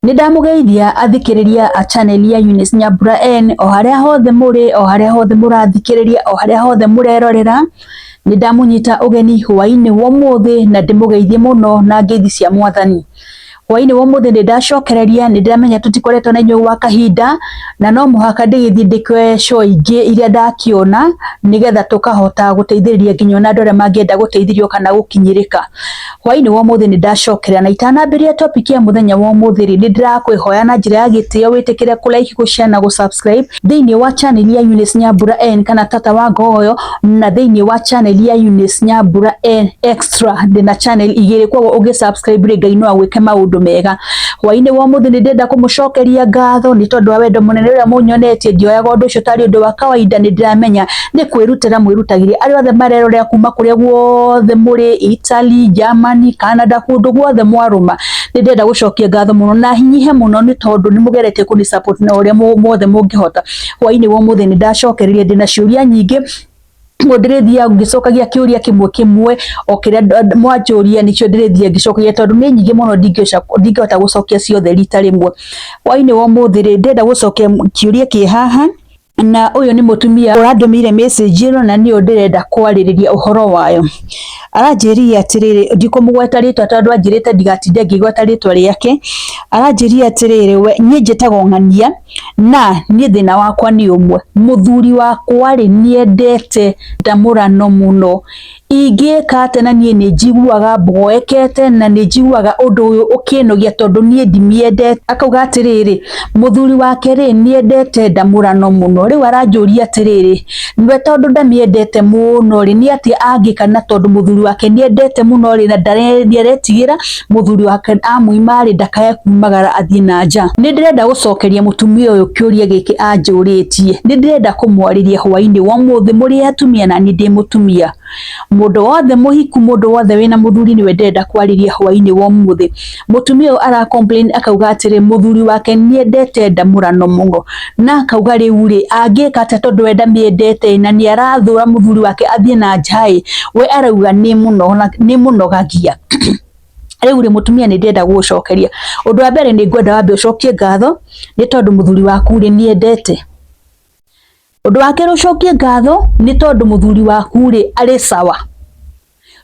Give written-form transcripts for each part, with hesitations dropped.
Nindamugeithia athikiriria a channel ya Eunice Nyambura N o haria hothe muri, o haria hothe murathikiriria, o haria hothe murerorera. Nindamunyita ugeni hwaini wa umuthi na ndimugeithie muno na ngeithi cia mwathani. Hwaini wa umuthi nindacokereria, nindiramenya tutikoretwo na inyuĩ gwa kahinda, na no muhaka ndigithie ndikoe show ingĩ iria ndakiona nigetha tukahota guteithĩrĩria nginya ona andũ arĩa mangĩenda guteithĩrio kana gukinyĩrĩka. Hwaini wa umuthi nindacokerera, na itanambĩrĩria topic ya muthenya wa umuthi ri nindirakwĩhoya na njĩra ya gĩtĩo wĩtĩkĩre ku like, ku share na ku subscribe thĩinĩ wa channel ya Eunice Nyambura N kana Tata wa Ngoyo, na thĩinĩ wa channel ya Eunice Nyambura N Extra. Ndĩna channel igĩrĩ, koguo ũngĩ-subscribe rĩ Ngai no agwĩke maũndũ mega. Hwaini wa umuthi nindenda kũmũcokeria ngatho nĩ tondũ wa wendo mũnene ũrĩa mũnyonetie. Ndioyaga ũndũ ũcio tarĩ ũndũ wa kawaida, nĩndĩramenya nĩ kwĩrutĩra mwĩrutagĩria arĩa othe marerorera kuma kũrĩa guothe mũrĩ, Italy, Germany, Canada, kũndũ guothe mwarũma. Nĩndenda gũcokia ngatho mũno na hinyihe mũno nĩ tondũ nĩmũgeretie kũni support na ũrĩa mothe mũngĩhota. Hwaini wa umuthi nĩndacokereria, ndĩna ciũria nyingĩ ndĩrĩthia ngĩcokagia kĩũria kĩmwe o kĩrĩa mwanjũria nĩkĩo ndĩrĩthia ngĩcokagia tondũ nĩ nyingĩ mũno ndingĩhota gũcokia ciothe rita rĩmwe. Hwaini wa umuthi rĩ ndĩrenda gũcokia kĩũria kĩ haha, na ũyũ nĩ mũtumia ũrandũmĩire message ĩno na niĩ ndĩrenda kwarĩrĩria ũhoro wayo. Aranjĩrire atĩrĩrĩ, ndikũmũgweta rĩtwa tondũ anjĩrĩte ndigatinde ngĩgweta rĩtwa rĩake. Aranjĩrire atĩrĩrĩ, we niĩ njĩtagwo Ng'ania na niĩ thĩna wakwa nĩ ũmwe, mũthuri wakwa rĩ nĩendete ndamũrano mũno. Ingĩka atĩa na niĩ nĩnjiguaga mboekete na nĩnjiguaga ũndũ ũyũ ũkĩnogia tondũ niĩ ndimiendete. Akauga atĩrĩrĩ, mũthuri wake rĩ nĩendete ndamũrano mũno. Rĩu aranjũria atĩrĩrĩ, we tondũ ndamĩendete mũno rĩ nĩ atĩa angĩka, na tondũ mũthuri wake nĩendete mũno rĩ na nĩaretigĩra mũthuri wake amũima rĩ ndakae kumagara athiĩ na nja. Nĩndĩrenda gũcokeria mũtumia ũyũ kĩũria gĩkĩ anjũrĩtie. Nĩndĩrenda kũmwarĩria hwaini wa umuthi mũrĩ atumia na niĩ ndĩ mũtumia. Mũndũ wothe mũhiku, mũndũ wothe wĩna mũthuri nĩwe ndĩrenda kwarĩria hwaini wa umuthi. Mũtumia ũyũ ara complain akauga atĩrĩ mũthuri wake nĩendete ndamũrano mũno, na akauga rĩu rĩ angĩka atĩa tondũ we ndamĩendete na nĩarathũra mũthuri wake athiĩ na nja ĩ, we arauga nĩ mũnogagia. Rĩu rĩ mũtumia nĩndĩrenda gũgũcokeria. Ũndũ wa mbere nĩngwenda wambe ũcokie ngatho nĩ tondũ mũthuri waku rĩ nĩendete. Ũndũ wa kerĩ ũcokie ngatho nĩ tondũ mũthuri waku rĩ arĩ sawa.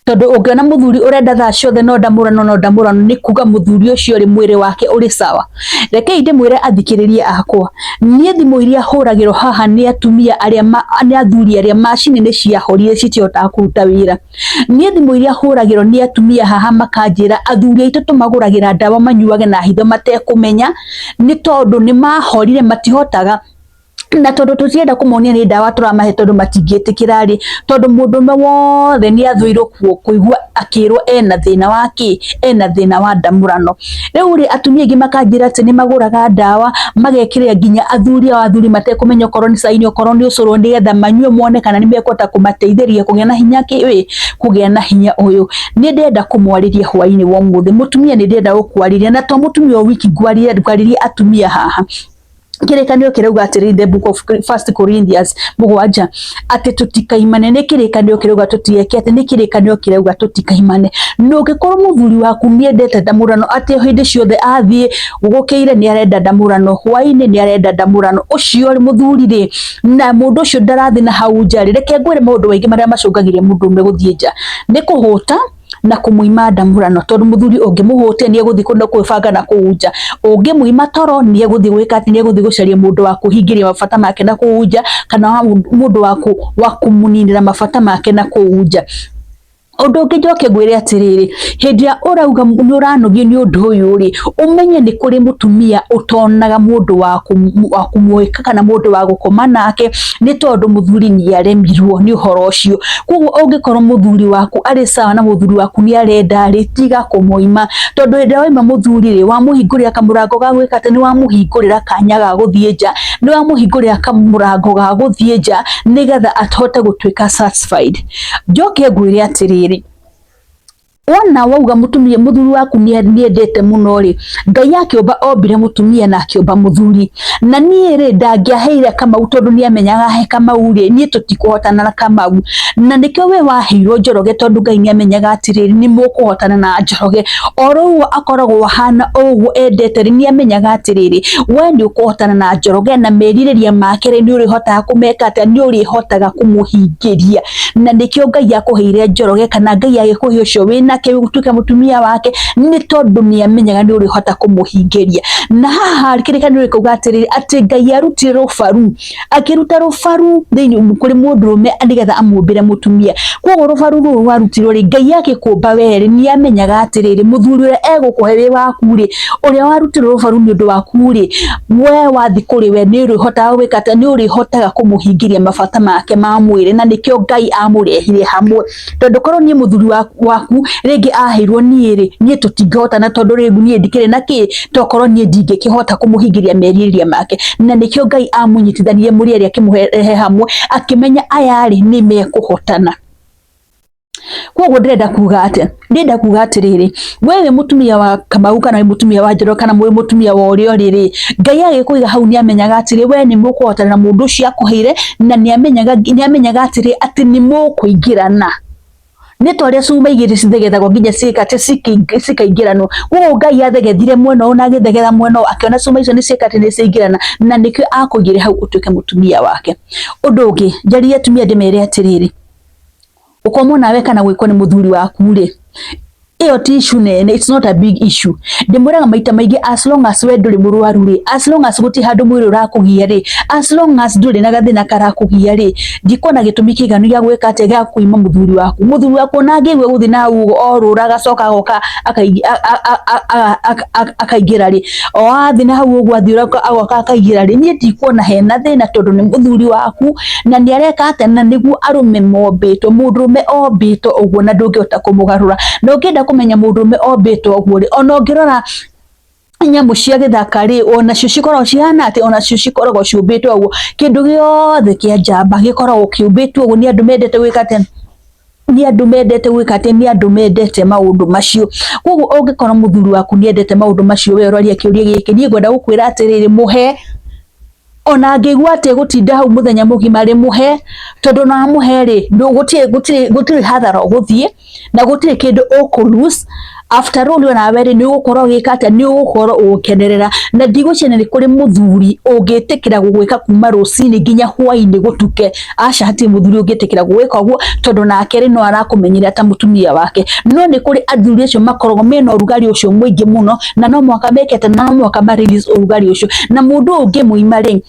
Tondũ ũngĩona mũthuri ũrenda thaa ciothe no ndamũrano nĩ kuga mũthuri ũcio rĩ mwĩrĩ wake ũrĩ sawa. Rekei ndĩmwĩre athikĩrĩria akwa, niĩ thimũ iria hũragĩrwo haha nĩ atumia nĩ athuri arĩa macini nĩ ciahorire citihotaga kũruta wĩra. Niĩ thimũ iria hũragĩrwo nĩ atumia haha makanjĩra athuri aitũ tũmagũragĩra ndawa manyuage na hitho matekũmenya nĩ tondũ nĩ mahorire matihotaga, na tondũ tũtienda kũmonia nĩ ndawa tũramahe tondũ matingĩtĩkĩra rĩ, tondũ mũndũme wothe nĩ athũirwo kũigua akĩrwo ena thĩna wa kĩ, ena thĩna wa ndamũrano. Rĩu rĩ atumia aingĩ makanjĩra atĩ nĩmagũraga ndawa magekĩrĩra nginya athuri matekũmenya okorwo nĩ cai, okorwo nĩ ũcũrũ nĩgetha manyue mone kana nĩmekũhota kũmateithĩrĩria kũgĩa na hinya kũgĩa na hinya ũyũ. Nĩ ndĩrenda kũmwarĩria hwaini wa umuthi, mũtumia nĩ ndĩrenda gũkwarĩria na to mũtumia o wiki ngwarĩrie atumia haha. Kĩrĩkanĩro kĩrauga atĩrĩ, the book of 1 Corinthians 7 atĩ tũtikaimane. Nĩ kĩrĩkanĩro kĩrauga tũtigeke atĩ, nĩ kĩrĩkanĩro kĩrauga tũtikaimane. Na ũngĩkorwo mũthuri waku nĩendete ndamũrano atĩ hĩndĩ ciothe athiĩ gũgũkĩire nĩ arenda ndamũrano, hwainĩ nĩ arenda ndamũrano, ũcio rĩ mũthuri rĩ na mũndũ ũcio ndarathiĩ na hau nja rĩ, reke ngwĩre maũndũ maingĩ marĩa macũngagĩrĩria mũndũ gũthiĩ nja nĩ kũhũta na kũmũima ndamũrano. Tondũ mũthuri ũngĩmũhũtia nĩegũthiĩ kwĩbanga na kũu nja, ũngĩmũima toro nĩegũthiĩ gwĩka atĩ, nĩegũthiĩ gũcaria mũndũ wa kũhingĩria mabata make na kũu nja kana mũndũ wa kũmũninĩra mabata make na kũu nja. Ũndũ ũngĩ njoke ngwĩre atĩrĩrĩ, hĩndĩ ĩrĩa ũrauga nĩũranogio nĩ ũndũ ũyũ rĩ, ũmenye nĩ kũrĩ mũtumia ũtonaga mũndũ wa kũmwĩka kana mũndũ wa gũkoma nake nĩ tondũ mũthuri nĩaremirwo nĩ ũhoro ũcio. Koguo ũngĩkorwo mũthuri waku arĩ sawa na mũthuri waku nĩarenda rĩ, tiga kũmũima, tondũ hĩndĩ ĩrĩa waima mũthuri rĩ wamũhingũrĩra kamũrango ga gwĩka atĩ, nĩwamũhingũrĩra kanya ga gũthiĩ nja, nĩwamũhingũrĩra kamũrango ga gũthiĩ nja nĩgetha ahote gũtuĩka satisfied. Njoke ngwĩre atĩrĩrĩ, Wona wauga mutumia muthuri waku niendete muno ri Ngai akiomba ombire mutumia na akiomba muthuri na nie ri ndangiaheire Kamau tondu niamenyaga he Kamau ri nie tutikuhotana na Kamau na nikio we waheirwo Njoroge tondu Ngai niamenyaga atiriri ni mukuhotana na Njoroge oro akoragwo hana oguo endete ri niamenyaga atiriri we ni ukuhotana na Njoroge na meririria make ri ni urihotaga kumeka ati ni urihotaga kumuhingiria na nikio Ngai akuheire Njoroge kana Ngai agikuhe ucio wina ke gutuika mutumia wake ni tondu niamenyaga ni urihota kumuhingiria na haha kirikano ri kuga atiriri ati Ngai arutire rufaru akiruta rufaru thiini kuri mundurume anigetha amumbire mutumia koguo rufaru ruru warutirwo ri Ngai agikumba weri niamenyaga atiriri muthuri uria egukuhe wi waku ri uria warutirwo rufaru ni undu waku ri we wathi kuri we ni urihotaga gwikata ni urihotaga kumuhingiria mabata make ma mwiri na nikio Ngai amurehire hamwe tondu korwo ni muthuri waku ringi ahirwo niiri nie tutingihotana tondu ringu nie ndikire naki tokorwo nie ndingikihota kumuhingiria meririria make na nikio Ngai amunyitithanie murieri akimuhe hamwe akimenya ayari ni mekuhotana koguo ndirenda kuga atiriri wewe mutumia wa Kamau kana we mutumia wa Njoroge kana we mutumia wa urio riri Ngai agikuiga hau niamenyaga atiri we ni mukuhotana na mundu ucio akuheire na niamenyaga atiri ati ni mukuingirana ni toria cuma igiri cithegethagwo nginya cikate cikaingirano koguo Ngai athegethire mwena ona agithegera mwena akiona cuma icio ni cikate ni ciingirana na nikio akuigire hau utuike mutumia wake undu ungi njari atumia ndimere atiriri ukomwo nawe kana gwikwo ni muthuri waku ri iyo ti issue nene, it's not a big issue. Ndimuraga maita maigi as long as we nduri murwaru ri, as long as guti handu mwiri urakugia ri, as long as nduri na gathina karakugia ri, ndikona gitumi kiganu gya gwika ate gya kuima muthuri waku na ngigwe guthina ugo orura gacoka goka akaigira ri o athina hau ugo athiura agoka akaigira ri, nie ndikuona hena thina tondu ni muthuri waku na ni areka ate na niguo arume mombitwo mundurume ombitwo uguo na ndungihota kumugarura no ngenda kumenya mundurume ombitwo uguo ri ona ngirora nyamu cia githaka ri ona cio cikoragwo cihana ati ona cio cikoragwo ciumbitwo uguo kindu giothe kia njamba gikoragwo kiumbitwo uguo ni andu mendete gwika ati ni andu mendete maundu macio koguo ungikora muthuri waku ni endete maundu macio we uroria kiuria giki ni ngwenda gukwira atiriri muhe ona ngigwa ati gutinda hau muthenya mugima ri muhe tondu na muhe ri gutiri hathara guthie na gutiri kindu ukulose after all na weri ni ugukorwo gikata ni ugukorwo ukenerera na ndigocene ni kuri muthuri ungitikira gugwika kuma rucini nginya hwaini gutuke aca hati muthuri ungitikira gugwika uguo tondu nake ri no arakumenyera ta mutumia wake no ni kuri athuri acio makoragwo mena urugari ucio mwingi muno na no mwaka mekete na no mwaka ma release urugari ucio na mundu ungi muima ri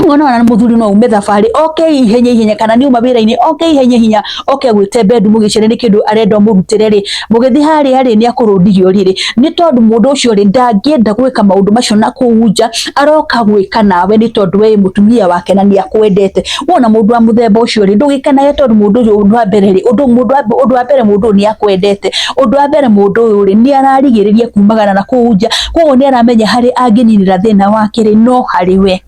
ona muthuri no ume thabari okay ihenya kana ni uma wira-ini okay ihenya okay gwite bedu mugicere ni kindu arenda murutire ri mugithi hari ni akurundigio riri ni tondu mundu ucio ri ndangienda gwika maundu macio na kuunja aroka gwika nawe ni tondu we mutumia wake na ni akwendete wona mundu wa muthemba ucio ri ndugikana tondu mundu ucio undu wa mbere ri undu wa mbere mundu ni akwendete undu wa mbere mundu uyu ri ni ararigiriria kumagana na kuunja koguo ni aramenya hari angininira thina wake ri no hari we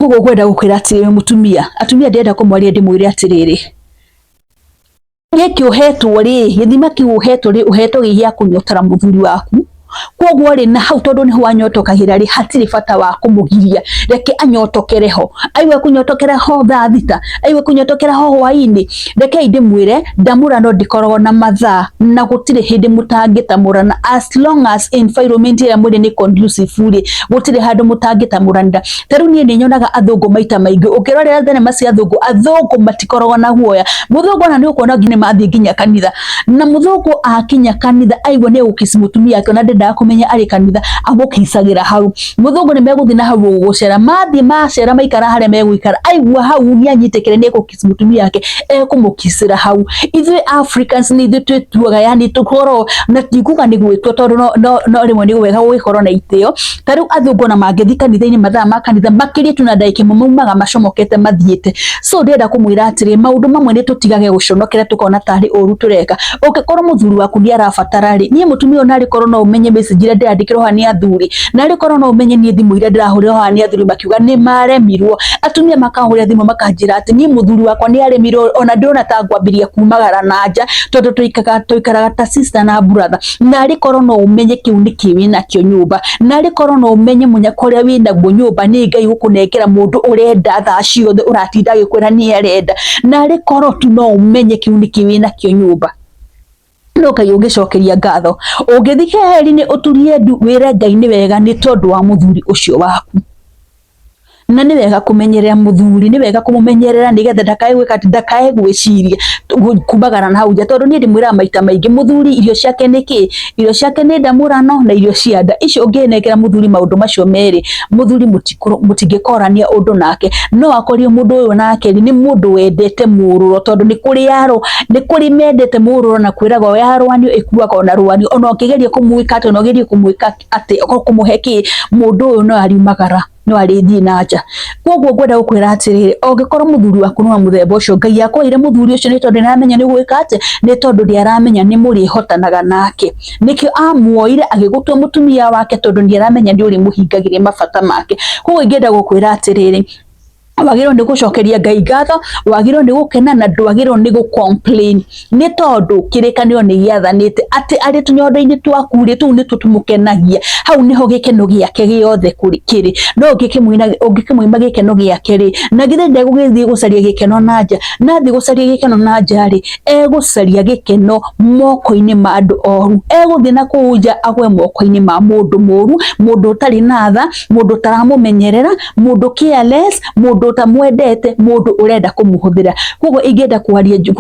gugu gwenda gukwira ati mutumia atumia ndenda kumwaria ndimwire atiriri giki uhetwo ri githima kiu uhetwo ri uhetwo gihia kunyotara muthuri waku koguo ri na hau tondu ni wanyotokagira ri hatiri bata wa kumugiria reke anyotokereho aiwe kunyotokereho thaa thita aiwe kunyotokereho hwaini reke ndimwire ndamura no ndikoragwo na mathaa na gutiri hindi mutangitamurana as long as environment ya mwiri ni conducive ri gutiri handu mutangitamurana taru nie ni nyonaga athungu maita maingi ukirorera thenema cia athungu matikoragwo na guoya muthungu na ni ukuona nginya mathi nginya kanitha na muthungu akinya kanitha aiwe ni ugukisi mutumia yake na ndenda kumenya ari kanitha agukisagira hau muthungu ni meguthina hau gucera mathi macera maikara haria meguikara aigua hau ni anyitekere ni gukisi mutumia yake kumukisira hau ithui Africans ni twituaga yani tukoro na tikuga ni gwitwo tondu no rimwe ni wega gukorwo na itio taru athungu na mangithi kanitha-ini mathaa ma kanitha makirie tuna ndaiki mumaumaga macomokete mathiete so ndenda kumwira atiri maundu mamwe ni tutigage guconokera tukona tari uru tureka ukikorwo muthuri waku ni arabatara ri ni mutumia ona ari korwo no umenye message ira ndirandikirwo hani athuri na ri korona umenye ni thimu ira ndirahurira hani athuri makiuga ni maremirwo atumia makahurira thimu makanjira ati ni muthuri wakwa ni aremirwo ona ndona ta ngwambiria kumagara nanja tondu tuikaraga ta sister na brother na ri korona umenye kiu ni kiwi na kio nyumba na ri korona umenye munyakoria wina guo nyumba ni Ngai gukunengera mundu urenda tha ciothe uratinda gikwira ni arenda na ri korotu no umenye kiu ni kiwi na kio nyumba no Ngai ungicokeria ngatho ungithike heri-ini uturie ndu wire Ngai ni wega ni tondu wa muthuri ucio waku na ni wega kumenyerera muthuri ni wega kumumenyerera nigetha ndakae gwika ndakae gwiciria kumagara na hau nja tondu ni ndimwira maita maingi muthuri irio ciake niki irio ciake ni ndamurano na irio cia nda icio unginengera muthuri maundu macio meri muthuri mutingikorania undu nake no akorio mundu uyu nake ni mundu wendete mururo tondu ni kuri mendete mururo na kwiraga ya rwanio ikuaga ona rwanio ona ukigeria kumuika ati ona ugeria kumuika ati kumuheki mundu uyu no ariumagara no arithi nanja koguo ngwenda gukwira atiriri ongikorwo muthuri waku no muthemba ucio Ngai akwire muthuri ucio ni tondu niramenya ni gwika ati ni tondu ndiaramenya ni muri hotanaga nake nikio amuoire agigutua mutumia wake tondu ndiaramenya ni uri muhingagiria mabata make koguo ngenda gukwira atiriri wagirwo ni gucokeria Ngai ngatho wagirwo ni gukena na ndwagirwo ni complain ni tondu kirikanio ni giathanite ati ari tunyondo-ini twaku ri tu ni tutumukenagia hau niho gikeno giake giothe kiri no ungikimwima gikeno giake ri na githe ndegugithie gucaria gikeno nanja nathi gucaria gikeno nanja ri egucaria gikeno moko-ini ma andu oru eguthie na kuja agwe moko-ini ma mundu moru mundu utari na tha mundu utaramumenyerera mundu careless mundu utamwendete mundu urenda kumuhuthira koguo ingenda kwariria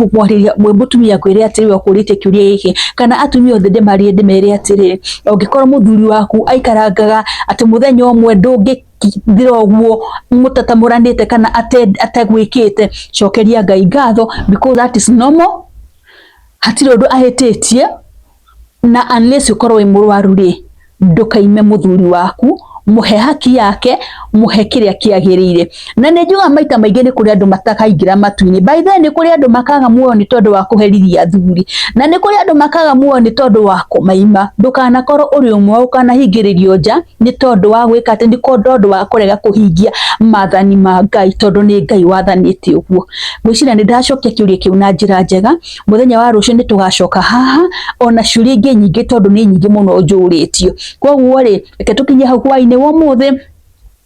mutumia kwire atiri ukurite kiuria giki kana atumia othe ndemarie ndimere atiri ungikorwo muthuri waku aikarangaga ati muthenya umwe ndungithira uguo mutatamuranite kana atagwikite cokeria Ngai ngatho because that is normal hatiri undu ahititie na unless ukorwo wi murwaru ri ndukaime muthuri waku muhe haki yake muhe kiria kiagirire na ni njuga maita maingi ni kuri andu matakaingira matu-ini by then ni kuri andu makaga muoyo ni tondu wa kuherithia athuri na ni kuri andu makaga muoyo ni tondu wa kumaima ndukanakorwo uri umwe ukanahingiririo nja ni tondu wa gwika ati ni tondu wa kurega kuhingia mathani ma Ngai tondu ni Ngai wathanite uguo gwicira ni ndacokia kiuria kiu na njira njega muthenya wa rucio ni tugacoka haha ona ciuria ingi nyingi tondu ni nyingi muno njuritio koguo ri reke tukinye hau hwaini wa muthi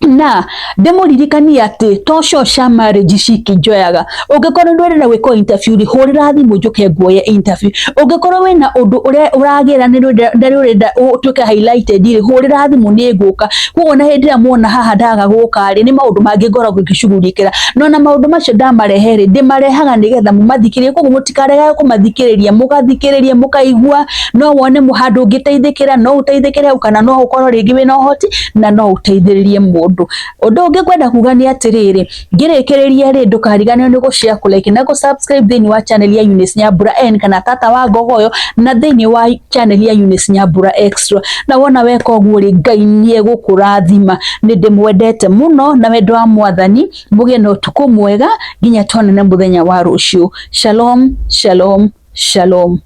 na ndemuririkania ati tococa marriage cikinjoyaga ungikorwo ndwenda gwika interview ri hurira thimu njuke nguoye interview ungikorwo wina undu uria uragira ni urenda utuike highlighted ri hurira thimu ni nguka koguo na hindi muona haha ndaga guka ri ni maundu mangi ngoragwo ngicugurikira no na maundu macio ndamarehe ri ndimarehaga nigetha mumathikirie koguo mutikarega kumathikiriria mugathikiriria mukaigua no wone muhandu ngiteithikira no uteithikire au kana no ukorwo ringi wina uhoti na no uteithiririe undu ungi kwenda kuga ni atiriri ngirikiriria ri ndukariganio ni gushare kulike na subscribe thini wa channel ya Eunice Nyambura N kana tata wa Ngogoyo na thini wa channel ya Eunice Nyambura Extra na wona weka uguo ri Ngai ni egukurathima ni ndimwendete muno na wendo wa Mwathani mugie no tuku mwega nginya tonane muthenya wa rucio. Shalom shalom shalom.